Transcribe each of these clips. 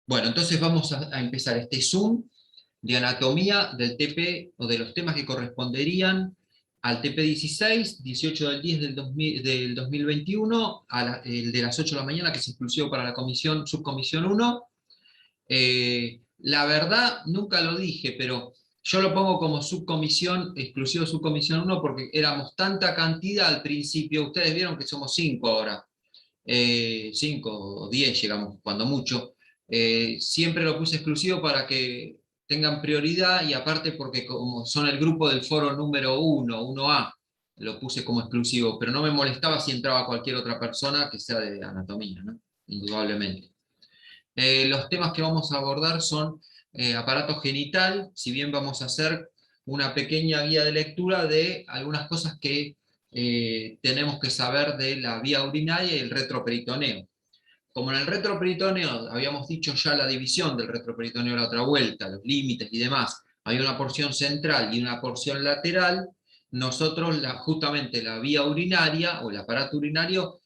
Bueno, entonces vamos a empezar este Zoom de anatomía del TP o de los temas que corresponderían al TP 16, 18 del 10 del 2021, el de las 8 de la mañana, que es exclusivo para la comisión, subcomisión 1. La verdad, nunca lo dije, pero yo lo pongo como subcomisión, exclusivo subcomisión 1, porque éramos tanta cantidad al principio, ustedes vieron que somos 5 ahora, 5 o 10 llegamos, cuando mucho. Siempre lo puse exclusivo para que tengan prioridad y aparte porque como son el grupo del foro número 1, 1A, lo puse como exclusivo, pero no me molestaba si entraba cualquier otra persona que sea de anatomía, ¿no? Indudablemente. Los temas que vamos a abordar son aparato genital, si bien vamos a hacer una pequeña guía de lectura de algunas cosas que tenemos que saber de la vía urinaria y el retroperitoneo. Como en el retroperitoneo habíamos dicho ya la división del retroperitoneo a la otra vuelta, los límites y demás, hay una porción central y una porción lateral, nosotros justamente la vía urinaria o el aparato urinario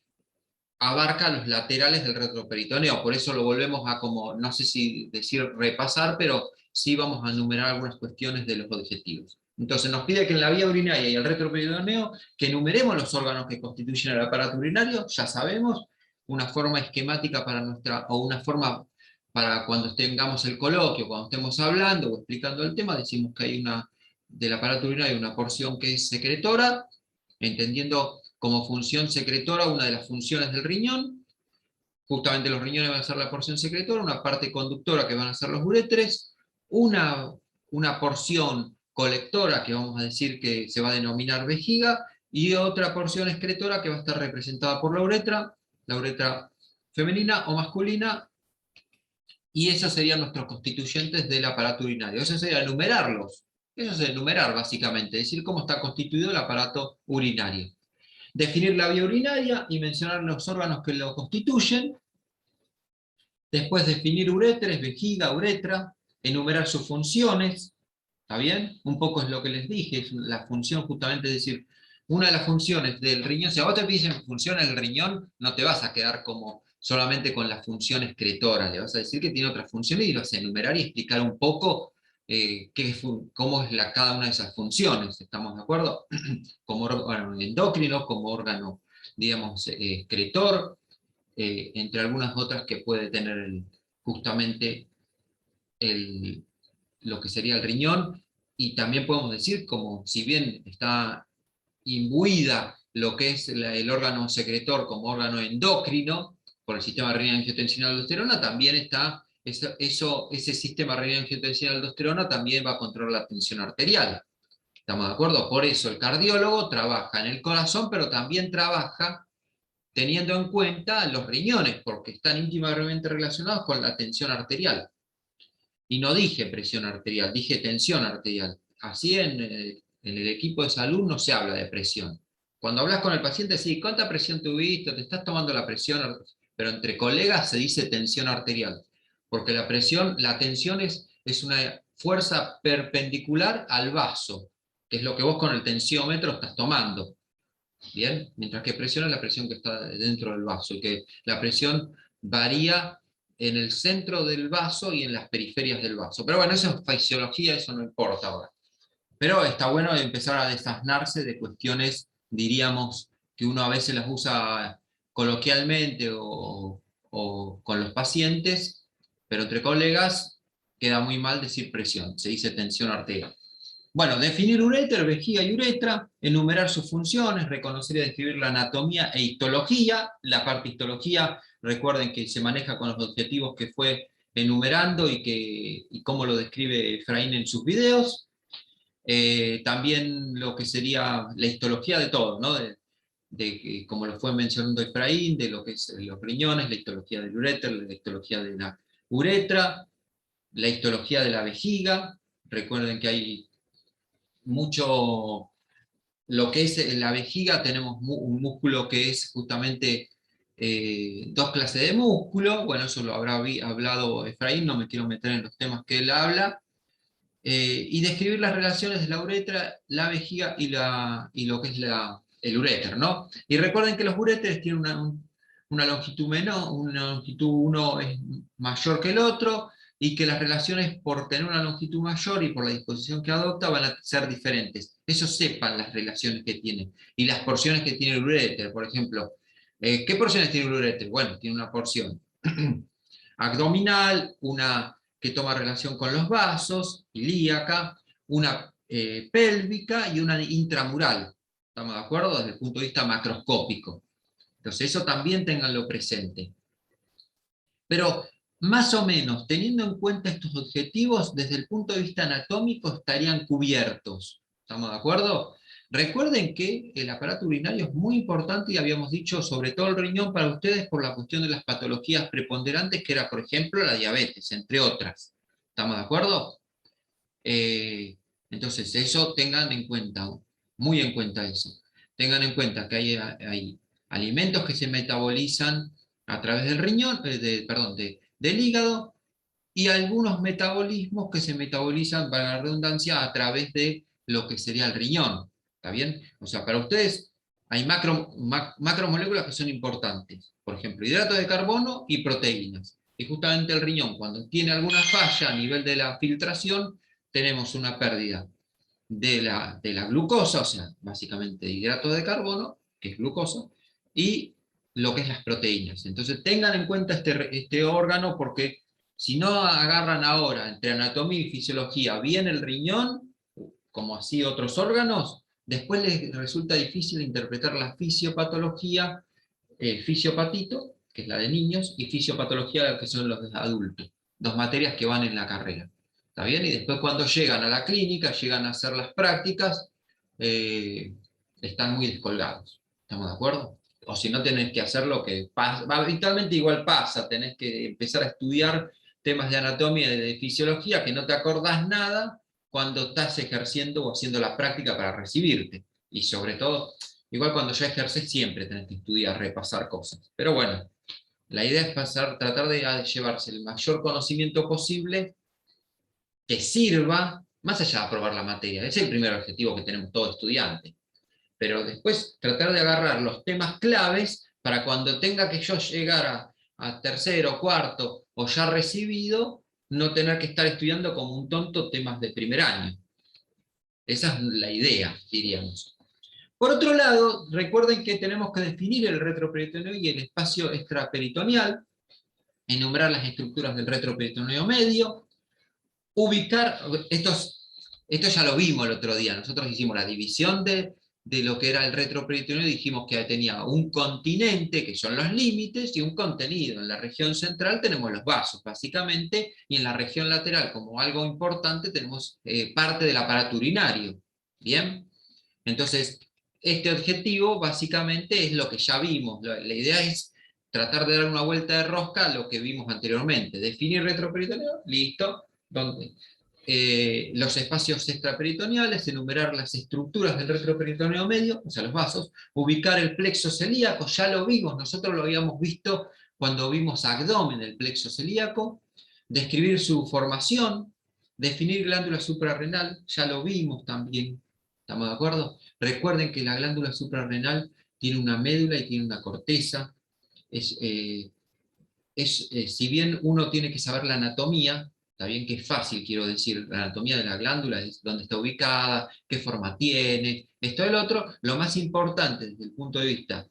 abarca los laterales del retroperitoneo, por eso lo volvemos a como, no sé si decir repasar, pero sí vamos a enumerar algunas cuestiones de los objetivos. Entonces nos pide que en la vía urinaria y el retroperitoneo, que enumeremos los órganos que constituyen el aparato urinario, ya sabemos, una forma esquemática para nuestra, o una forma para cuando tengamos el coloquio, cuando estemos hablando o explicando el tema, decimos que hay una, del aparato urinario, una porción que es secretora, entendiendo como función secretora una de las funciones del riñón. Justamente los riñones van a ser la porción secretora, una parte conductora que van a ser los uréteres, una, una porción colectora que vamos a decir que se va a denominar vejiga, y otra porción excretora que va a estar representada por la uretra femenina o masculina, y esos serían nuestros constituyentes del aparato urinario. Eso sería enumerarlos. Eso es enumerar básicamente, decir cómo está constituido el aparato urinario. Definir la vía urinaria y mencionar los órganos que lo constituyen. Después definir uréteres, vejiga, uretra, enumerar sus funciones, ¿está bien? Un poco es lo que les dije, es la función justamente, es decir, una de las funciones del riñón, si a vos te dicen funciona el riñón, no te vas a quedar como solamente con la función excretora, le vas a decir que tiene otras funciones y lo vas a enumerar y explicar un poco cómo es cada una de esas funciones, ¿estamos de acuerdo? Como órgano endocrino, como órgano, digamos, excretor, entre algunas otras que puede tener justamente el, lo que sería el riñón, y también podemos decir, como si bien está imbuida lo que es el órgano secretor como órgano endocrino, por el sistema renina-angiotensina-aldosterona, también está, ese sistema renina-angiotensina-aldosterona también va a controlar la tensión arterial. ¿Estamos de acuerdo? Por eso el cardiólogo trabaja en el corazón, pero también trabaja teniendo en cuenta los riñones, porque están íntimamente relacionados con la tensión arterial. Y no dije presión arterial, dije tensión arterial. Así en el equipo de salud no se habla de presión. Cuando hablas con el paciente, sí, ¿cuánta presión tuviste? ¿Te estás tomando la presión? Pero entre colegas se dice tensión arterial, porque la presión, la tensión es una fuerza perpendicular al vaso, que es lo que vos con el tensiómetro estás tomando. Bien, mientras que presión es la presión que está dentro del vaso, y que la presión varía en el centro del vaso y en las periferias del vaso. Pero bueno, eso es fisiología, eso no importa ahora. Pero está bueno empezar a desasnarse de cuestiones, diríamos, que uno a veces las usa coloquialmente o con los pacientes, pero entre colegas queda muy mal decir presión, se dice tensión arterial. Bueno, definir uréter, vejiga y uretra, enumerar sus funciones, reconocer y describir la anatomía e histología. La parte histología, recuerden que se maneja con los objetivos que fue enumerando y cómo lo describe Efraín en sus videos. También lo que sería la histología de todo, ¿no? Como lo fue mencionando Efraín, de lo que es los riñones, la histología del uréter, la histología de la uretra, la histología de la vejiga. Recuerden que hay mucho, lo que es la vejiga, tenemos un músculo que es justamente dos clases de músculo, bueno, eso lo habrá hablado Efraín, no me quiero meter en los temas que él habla, y describir las relaciones de la uretra, la vejiga y lo que es el uréter, ¿no? Y recuerden que los uréteres tienen una longitud menor, una longitud uno es mayor que el otro, y que las relaciones por tener una longitud mayor y por la disposición que adopta van a ser diferentes. Eso sepan las relaciones que tiene, y las porciones que tiene el uréter, por ejemplo. ¿Qué porciones tiene el uréter? Bueno, tiene una porción abdominal, una que toma relación con los vasos, ilíaca, una pélvica y una intramural. ¿Estamos de acuerdo? Desde el punto de vista macroscópico. Entonces eso también ténganlo presente. Pero más o menos, teniendo en cuenta estos objetivos, desde el punto de vista anatómico estarían cubiertos. ¿Estamos de acuerdo? Recuerden que el aparato urinario es muy importante, y habíamos dicho sobre todo el riñón para ustedes por la cuestión de las patologías preponderantes, que era, por ejemplo, la diabetes, entre otras. ¿Estamos de acuerdo? Eh, entonces, eso tengan en cuenta, muy en cuenta eso. Tengan en cuenta que hay alimentos que se metabolizan a través del riñón, perdón, del hígado, y algunos metabolismos que se metabolizan, para la redundancia, a través de lo que sería el riñón. ¿Está bien? O sea, para ustedes hay macromoléculas que son importantes. Por ejemplo, hidratos de carbono y proteínas. Y justamente el riñón, cuando tiene alguna falla a nivel de la filtración, tenemos una pérdida de la glucosa, o sea, básicamente hidratos de carbono, que es glucosa, y lo que es las proteínas. Entonces tengan en cuenta este órgano, porque si no agarran ahora entre anatomía y fisiología bien el riñón, como así otros órganos, después les resulta difícil interpretar la fisiopatología, fisiopatito, que es la de niños, y fisiopatología, que son los de adultos, dos materias que van en la carrera. ¿Está bien? Y después cuando llegan a la clínica, llegan a hacer las prácticas, eh, están muy descolgados. ¿Estamos de acuerdo? O si no, tenés que hacer lo que pasa, habitualmente igual pasa, tenés que empezar a estudiar temas de anatomía y de fisiología que no te acordás nada cuando estás ejerciendo o haciendo la práctica para recibirte. Y sobre todo, igual cuando ya ejerces siempre tenés que estudiar, repasar cosas. Pero bueno, la idea es tratar de llevarse el mayor conocimiento posible que sirva, más allá de aprobar la materia. Ese es el primer objetivo que tenemos todo estudiante. Pero después tratar de agarrar los temas claves para cuando tenga que yo llegar a tercero, cuarto o ya recibido, no tener que estar estudiando como un tonto temas de primer año. Esa es la idea, diríamos. Por otro lado, recuerden que tenemos que definir el retroperitoneo y el espacio extraperitoneal, enumerar las estructuras del retroperitoneo medio, ubicar, esto ya lo vimos el otro día, nosotros hicimos la división de lo que era el retroperitoneo, y dijimos que tenía un continente, que son los límites, y un contenido. En la región central tenemos los vasos, básicamente, y en la región lateral, como algo importante, tenemos parte del aparato urinario. ¿Bien? Entonces, este objetivo básicamente es lo que ya vimos. La idea es tratar de dar una vuelta de rosca a lo que vimos anteriormente. Definir retroperitoneo, listo. Donde, los espacios extraperitoneales, enumerar las estructuras del retroperitoneo medio, o sea, los vasos, ubicar el plexo celíaco, ya lo vimos, nosotros lo habíamos visto cuando vimos abdomen del plexo celíaco, describir su formación, definir glándula suprarrenal, ya lo vimos también, ¿estamos de acuerdo? Recuerden que la glándula suprarrenal tiene una médula y tiene una corteza. Si bien uno tiene que saber la anatomía, está bien que es fácil, quiero decir, la anatomía de la glándula, es dónde está ubicada, qué forma tiene, esto y lo otro, lo más importante desde el punto de vista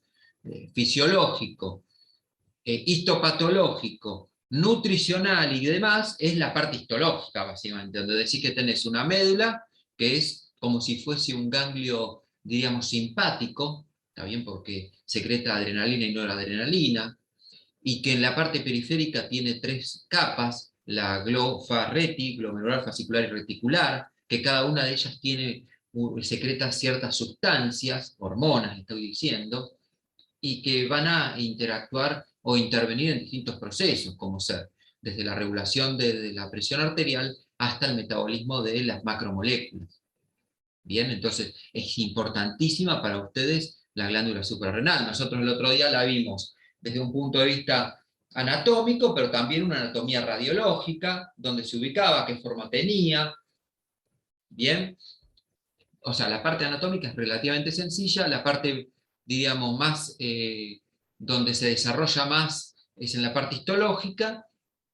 fisiológico, histopatológico, nutricional y demás, es la parte histológica, básicamente, donde decís que tenés una médula, que es como si fuese un ganglio, diríamos, simpático, está bien, porque secreta adrenalina y noradrenalina, y que en la parte periférica tiene tres capas, la glofa-reti, glomerular, fascicular y reticular, que cada una de ellas secreta ciertas sustancias, hormonas estoy diciendo, y que van a interactuar o intervenir en distintos procesos, como ser desde la regulación de la presión arterial hasta el metabolismo de las macromoléculas. Bien, entonces es importantísima para ustedes la glándula suprarrenal. Nosotros el otro día la vimos desde un punto de vista anatómico, pero también una anatomía radiológica, donde se ubicaba, qué forma tenía. Bien, o sea, la parte anatómica es relativamente sencilla, la parte, diríamos, más donde se desarrolla más es en la parte histológica,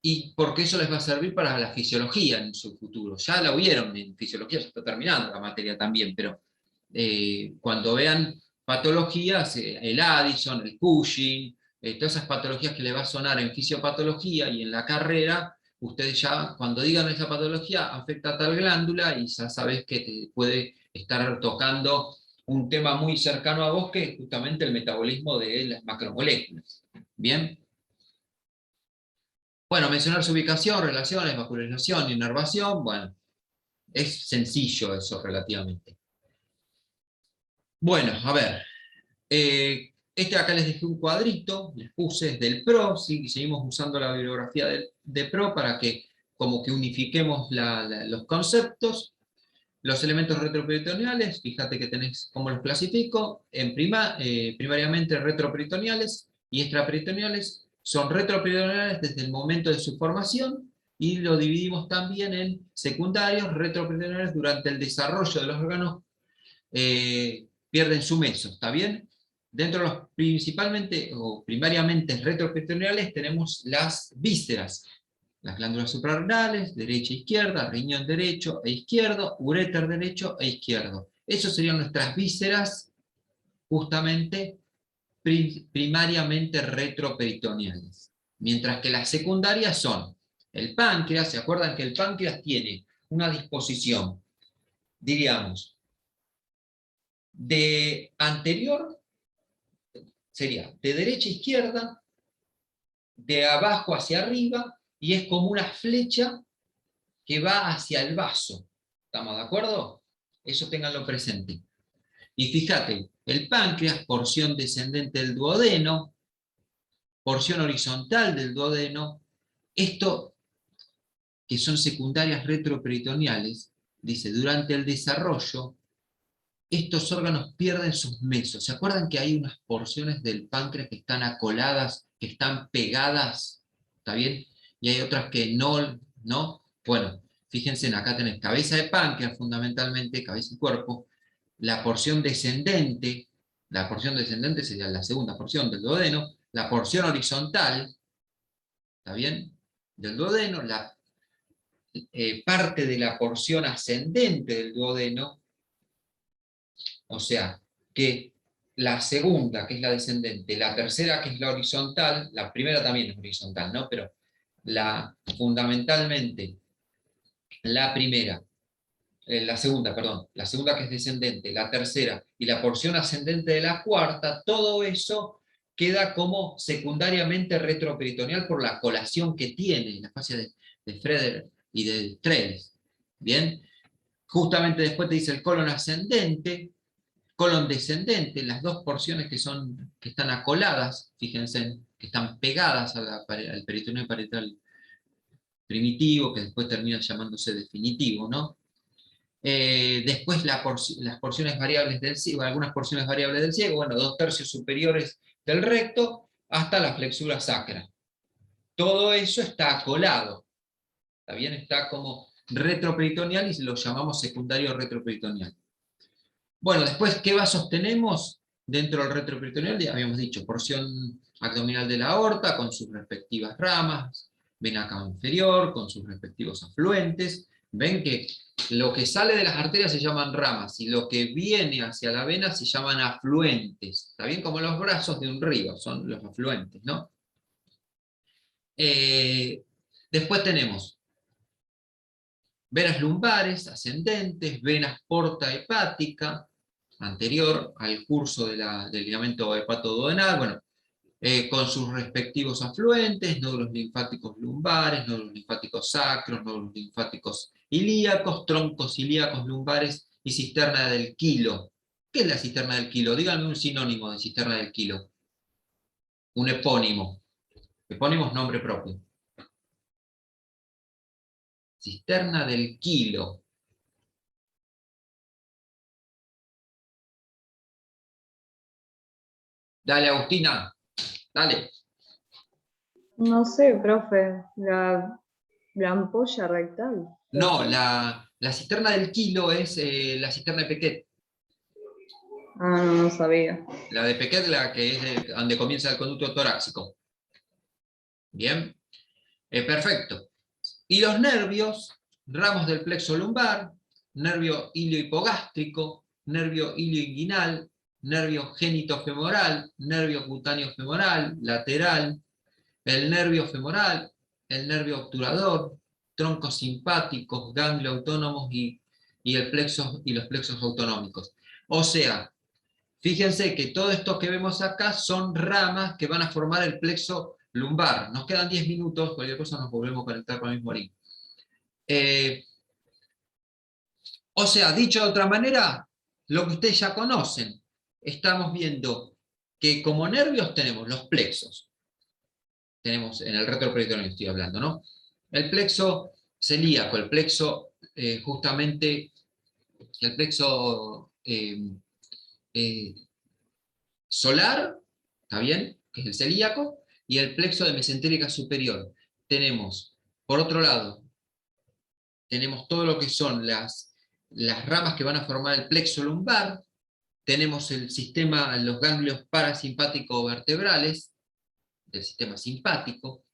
y porque eso les va a servir para la fisiología en su futuro. Ya la vieron en fisiología, ya está terminando la materia también, pero cuando vean patologías, el Addison, el Cushing, todas esas patologías que le va a sonar en fisiopatología y en la carrera, ustedes ya cuando digan esa patología afecta a tal glándula y ya sabes que te puede estar tocando un tema muy cercano a vos, que es justamente el metabolismo de las macromoléculas. ¿Bien? Bueno, mencionar su ubicación, relaciones, vascularización, inervación, bueno, es sencillo eso relativamente. Bueno, a ver, acá les dejé un cuadrito, les puse del PRO, ¿sí? Seguimos usando la bibliografía de PRO para que como que unifiquemos los conceptos. Los elementos retroperitoneales, fíjate que tenés cómo los clasifico, primariamente retroperitoneales y extraperitoneales. Son retroperitoneales desde el momento de su formación, y lo dividimos también en secundarios, retroperitoneales durante el desarrollo de los órganos, pierden su meso, ¿está bien? Dentro de los principalmente o primariamente retroperitoneales tenemos las vísceras, las glándulas suprarrenales, derecha e izquierda, riñón derecho e izquierdo, uréter derecho e izquierdo. Esas serían nuestras vísceras, justamente primariamente retroperitoneales. Mientras que las secundarias son el páncreas. ¿Se acuerdan que el páncreas tiene una disposición, diríamos, de anterior, sería de derecha a izquierda, de abajo hacia arriba, y es como una flecha que va hacia el vaso. ¿Estamos de acuerdo? Eso ténganlo presente. Y fíjate, el páncreas, porción descendente del duodeno, porción horizontal del duodeno, esto que son secundarias retroperitoneales, dice, durante el desarrollo, estos órganos pierden sus mesos. ¿Se acuerdan que hay unas porciones del páncreas que están acoladas, que están pegadas? ¿Está bien? Y hay otras que no, ¿no? Bueno, fíjense, acá tenés cabeza de páncreas, fundamentalmente, cabeza y cuerpo. La porción descendente sería la segunda porción del duodeno. La porción horizontal, ¿está bien? Del duodeno, la parte de la porción ascendente del duodeno. O sea, que la segunda, que es la descendente, la tercera, que es la horizontal, la primera también es horizontal, ¿no? Pero fundamentalmente, la primera, la segunda, perdón, la segunda que es descendente, la tercera y la porción ascendente de la cuarta, todo eso queda como secundariamente retroperitoneal por la colación que tiene la fascia de Freder y de Treves. ¿Bien? Justamente después te dice el colon ascendente, colon descendente, las dos porciones que están acoladas, fíjense, que están pegadas al peritoneo parietal primitivo, que después termina llamándose definitivo, ¿no? Después las porciones variables del ciego, algunas porciones variables del ciego, bueno, 2/3 superiores del recto, hasta la flexura sacra. Todo eso está acolado, ¿está bien? Está como retroperitoneal y lo llamamos secundario retroperitoneal. Bueno, después, ¿qué vasos tenemos dentro del retroperitoneal? Ya habíamos dicho, porción abdominal de la aorta con sus respectivas ramas, vena cava inferior con sus respectivos afluentes. Ven que lo que sale de las arterias se llaman ramas, y lo que viene hacia la vena se llaman afluentes. Está bien, como los brazos de un río, son los afluentes, ¿no? Después tenemos venas lumbares, ascendentes, venas porta hepática, anterior al curso del ligamento hepatoduodenal, bueno, con sus respectivos afluentes, nódulos linfáticos lumbares, nódulos linfáticos sacros, nódulos linfáticos ilíacos, troncos ilíacos lumbares y cisterna del quilo. ¿Qué es la cisterna del quilo? Díganme un sinónimo de cisterna del quilo. Un epónimo. Epónimo es nombre propio. Cisterna del quilo. Dale, Agustina, dale. No sé, profe, la ampolla rectal. No, la cisterna del quilo es la cisterna de Pequet. Ah, no, no sabía. La de Pequet, la que es donde comienza el conducto torácico. Bien, perfecto. Y los nervios, ramos del plexo lumbar, nervio iliohipogástrico, nervio ilioinguinal, nervio genitofemoral, nervio cutáneo femoral, lateral, el nervio femoral, el nervio obturador, troncos simpáticos, ganglios autónomos y los plexos autonómicos. O sea, fíjense que todo esto que vemos acá son ramas que van a formar el plexo lumbar. Nos quedan 10 minutos, cualquier cosa nos volvemos a conectar con el mismo link. O sea, dicho de otra manera, lo que ustedes ya conocen, estamos viendo que como nervios tenemos los plexos. Tenemos en el retroperitoneal, estoy hablando, ¿no? El plexo celíaco, el plexo justamente, el plexo solar, ¿está bien? Que es el celíaco, y el plexo de mesentérica superior. Tenemos, por otro lado, tenemos todo lo que son las ramas que van a formar el plexo lumbar, tenemos el sistema, los ganglios parasimpático vertebrales, del sistema simpático.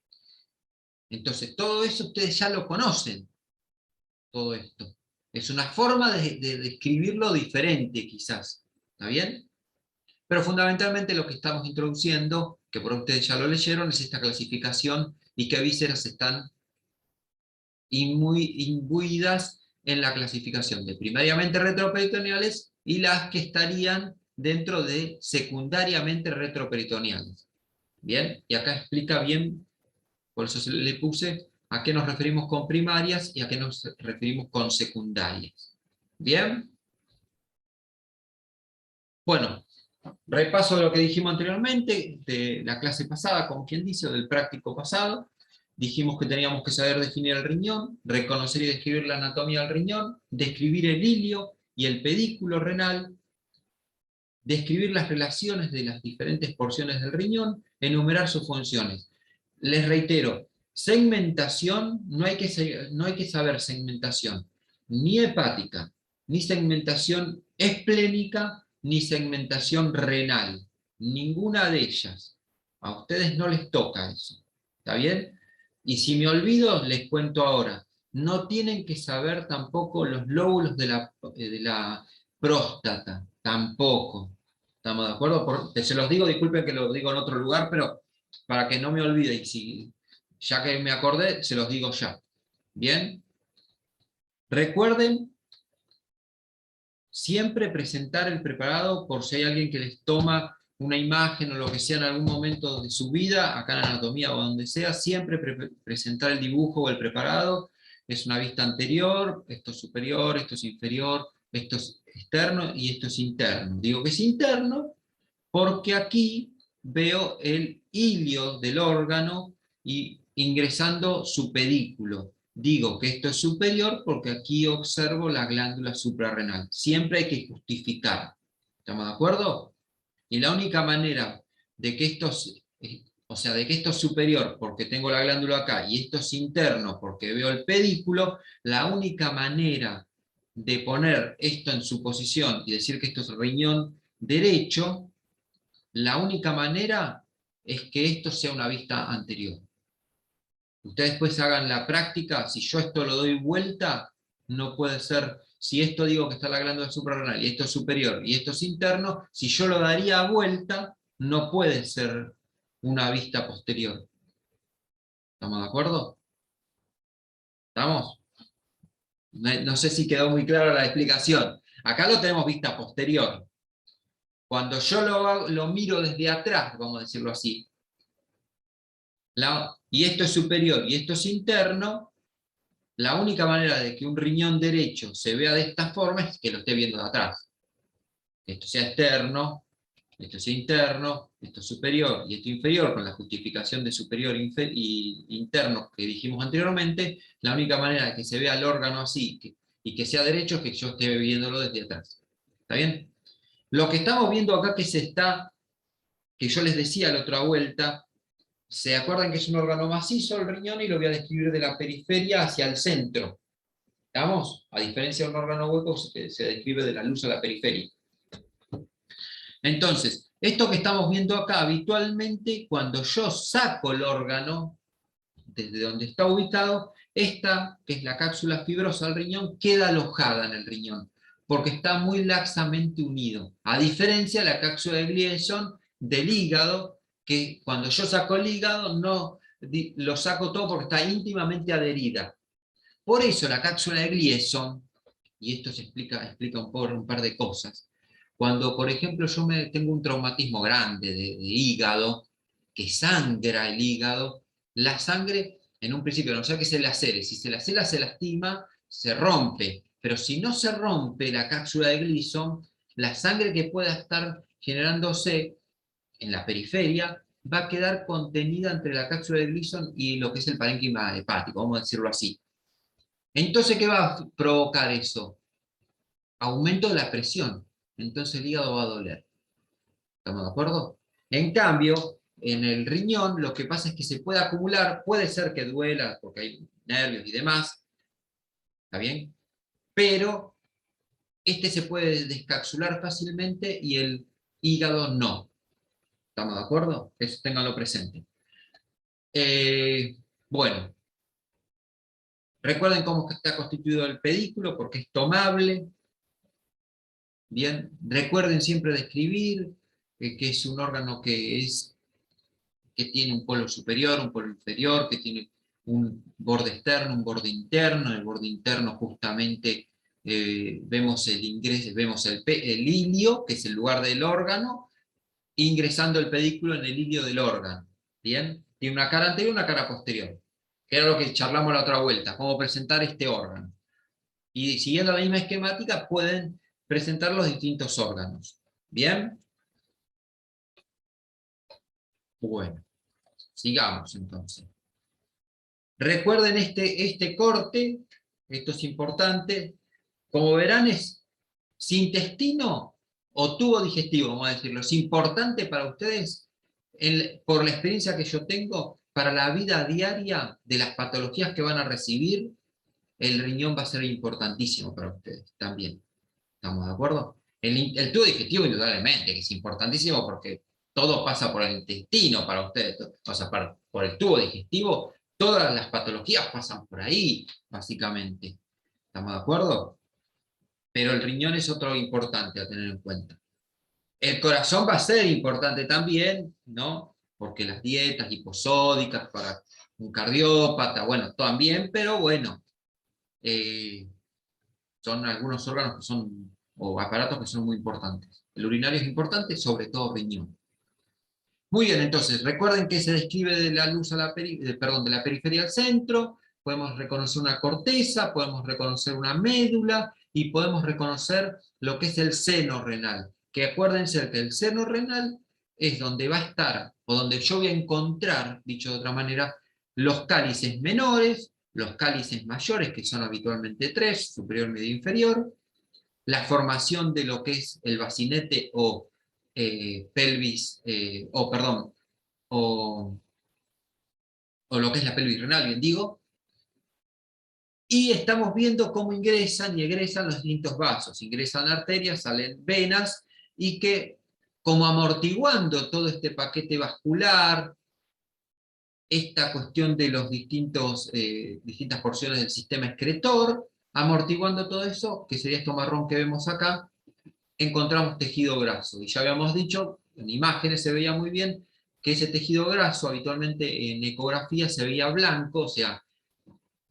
Entonces, todo eso ustedes ya lo conocen, todo esto. Es una forma de describirlo diferente, quizás. ¿Está bien? Pero fundamentalmente lo que estamos introduciendo, que por ustedes ya lo leyeron, es esta clasificación y qué vísceras están imbuidas en la clasificación de primariamente retroperitoneales y las que estarían dentro de secundariamente retroperitoneales. Bien, y acá explica bien, por eso le puse a qué nos referimos con primarias y a qué nos referimos con secundarias. Bien. Bueno, repaso de lo que dijimos anteriormente, de la clase pasada, como quien dice, o del práctico pasado. Dijimos que teníamos que saber definir el riñón, reconocer y describir la anatomía del riñón, describir el ilio y el pedículo renal, describir las relaciones de las diferentes porciones del riñón, enumerar sus funciones. Les reitero, segmentación, no hay que saber segmentación, ni hepática, ni segmentación esplénica, ni segmentación renal. Ninguna de ellas. A ustedes no les toca eso. ¿Está bien? Y si me olvido, les cuento ahora. No tienen que saber tampoco los lóbulos de la próstata. Tampoco. ¿Estamos de acuerdo? Se los digo, disculpen que lo digo en otro lugar, pero para que no me olvide, y si, ya que me acordé, se los digo ya. ¿Bien? Recuerden siempre presentar el preparado por si hay alguien que les toma una imagen o lo que sea en algún momento de su vida, acá en anatomía o donde sea, siempre presentar el dibujo o el preparado. Es una vista anterior, esto es superior, esto es inferior, esto es externo y esto es interno. Digo que es interno porque aquí veo el hilio del órgano y ingresando su pedículo. Digo que esto es superior porque aquí observo la glándula suprarrenal. Siempre hay que justificar. ¿Estamos de acuerdo? Y la única manera de que esto de que esto es superior porque tengo la glándula acá y esto es interno porque veo el pedículo, la única manera de poner esto en su posición y decir que esto es riñón derecho, la única manera es que esto sea una vista anterior. Ustedes después hagan la práctica, si yo esto lo doy vuelta, no puede ser, si esto digo que está la glándula suprarrenal y esto es superior y esto es interno, si yo lo daría vuelta, no puede ser una vista posterior. ¿Estamos de acuerdo? ¿Estamos? No sé si quedó muy clara la explicación. Acá lo tenemos vista posterior. Cuando yo lo miro desde atrás, vamos a decirlo así, y esto es superior y esto es interno, la única manera de que un riñón derecho se vea de esta forma es que lo esté viendo de atrás. Esto sea externo, esto sea interno, esto superior y esto inferior, con la justificación de superior y interno que dijimos anteriormente, la única manera de que se vea el órgano así y que sea derecho es que yo esté viéndolo desde atrás. ¿Está bien? Lo que estamos viendo acá que yo les decía la otra vuelta, ¿se acuerdan que es un órgano macizo el riñón? Y lo voy a describir de la periferia hacia el centro. ¿Estamos? A diferencia de un órgano hueco, se describe de la luz a la periferia. Entonces, esto que estamos viendo acá, habitualmente, cuando yo saco el órgano, desde donde está ubicado, esta, que es la cápsula fibrosa del riñón, queda alojada en el riñón, porque está muy laxamente unido. A diferencia de la cápsula de Gliesson del hígado, que cuando yo saco el hígado, no lo saco todo porque está íntimamente adherida. Por eso la cápsula de Gliesson, y esto se explica un par de cosas, cuando por ejemplo yo tengo un traumatismo grande de hígado, que sangra el hígado, la sangre en un principio, no sé que se lacere, si se lacera se lastima, se rompe, pero si no se rompe la cápsula de Gliesson, la sangre que pueda estar generándose en la periferia va a quedar contenida entre la cápsula de Gliesson y lo que es el parénquima hepático, vamos a decirlo así. Entonces, ¿qué va a provocar eso? Aumento de la presión. Entonces el hígado va a doler. ¿Estamos de acuerdo? En cambio, en el riñón lo que pasa es que se puede acumular, puede ser que duela porque hay nervios y demás, ¿está bien? Pero este se puede descapsular fácilmente y el hígado no. ¿Estamos de acuerdo? Eso ténganlo presente. Bueno, recuerden cómo está constituido el pedículo porque es tomable. Bien, recuerden siempre describir que es un órgano que tiene un polo superior, un polo inferior, que tiene un borde externo, un borde interno. En el borde interno justamente vemos el ingreso, vemos el ilio, que es el lugar del órgano, ingresando el pedículo en el ilio del órgano. ¿Bien? Tiene una cara anterior y una cara posterior, que era lo que charlamos la otra vuelta, cómo presentar este órgano. Y siguiendo la misma esquemática pueden presentar los distintos órganos. ¿Bien? Bueno, sigamos entonces. Recuerden este corte, esto es importante. Como verán, si intestino o tubo digestivo, vamos a decirlo, es importante para ustedes, por la experiencia que yo tengo, para la vida diaria de las patologías que van a recibir, el riñón va a ser importantísimo para ustedes también. ¿Estamos de acuerdo? El tubo digestivo, indudablemente, que es importantísimo porque todo pasa por el intestino para ustedes, pasa por el tubo digestivo, todas las patologías pasan por ahí, básicamente. ¿Estamos de acuerdo? Pero el riñón es otro importante a tener en cuenta. El corazón va a ser importante también, ¿no? Porque las dietas hiposódicas para un cardiópata, bueno, también, pero bueno, eh, son algunos órganos que son, o aparatos que son muy importantes. El urinario es importante, sobre todo riñón. Muy bien, entonces, recuerden que se describe de la luz a la de la periferia al centro, podemos reconocer una corteza, podemos reconocer una médula, y podemos reconocer lo que es el seno renal. Que acuérdense que el seno renal es donde va a estar, o donde yo voy a encontrar, dicho de otra manera, los cálices menores, los cálices mayores, que son habitualmente tres, superior, medio, inferior, la formación de lo que es el bacinete o pelvis, o perdón, o, o lo que es la pelvis renal, bien digo, y estamos viendo cómo ingresan y egresan los distintos vasos. Ingresan arterias, salen venas, y que como amortiguando todo este paquete vascular, esta cuestión de los distintas porciones del sistema excretor, amortiguando todo eso, que sería esto marrón que vemos acá, encontramos tejido graso. Y ya habíamos dicho, en imágenes se veía muy bien, que ese tejido graso habitualmente en ecografía se veía blanco, o sea,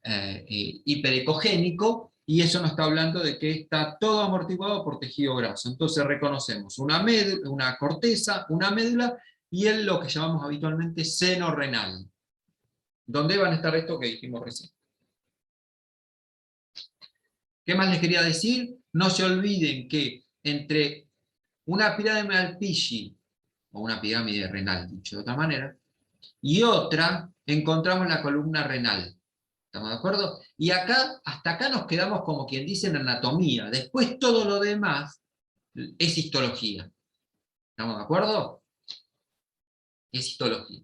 hiperecogénico, y eso nos está hablando de que está todo amortiguado por tejido graso. Entonces reconocemos una corteza, una médula, y lo que llamamos habitualmente seno renal. ¿Dónde van a estar esto que dijimos recién? ¿Qué más les quería decir? No se olviden que entre una pirámide Malpighi, o una pirámide renal, dicho de otra manera, y otra, encontramos la columna renal. ¿Estamos de acuerdo? Y acá, hasta acá nos quedamos como quien dice en anatomía. Después todo lo demás es histología. ¿Estamos de acuerdo? Es histología.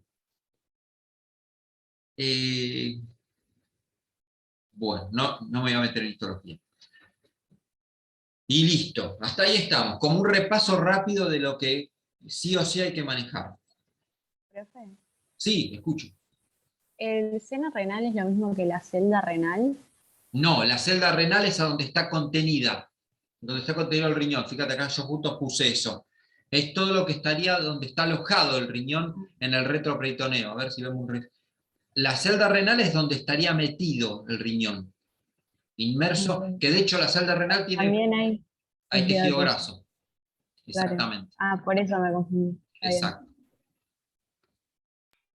Bueno, no me voy a meter en histología. Y listo, hasta ahí estamos, como un repaso rápido de lo que sí o sí hay que manejar. Profe, Sí, escucho. ¿el seno renal es lo mismo que la celda renal? No, la celda renal es a donde está contenido el riñón. Fíjate acá yo justo puse eso. Es todo lo que estaría donde está alojado el riñón en el retroperitoneo. A ver si vemos la celda renal es donde estaría metido el riñón, inmerso, que de hecho la celda renal También hay hay tejido tejido graso. claro. Exactamente. Ah, por eso me confundí. Está bien. Exacto.